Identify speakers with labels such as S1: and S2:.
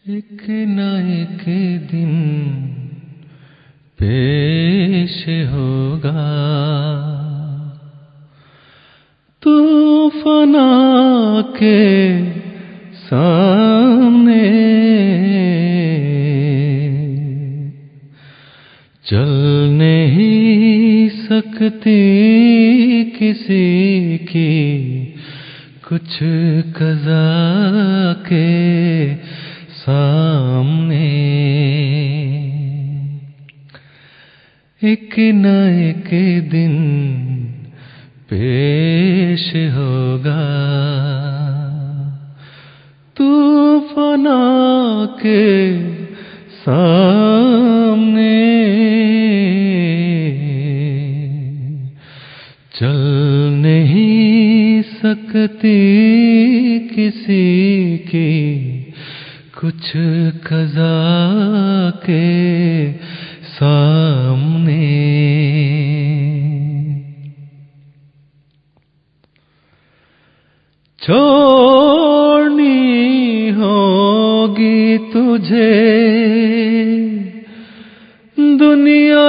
S1: ایک نہ ایک دن پیش ہوگا تو فنا کے سامنے، چل نہیں سکتی کسی کی کچھ قضا کے سامنے، ایک نہ ایک دن پیش ہوگا تو فنا کے سامنے، چل نہیں سکتی کسی کی کچھ قضا کے سامنے۔ چھوڑنی ہوگی تجھے دنیا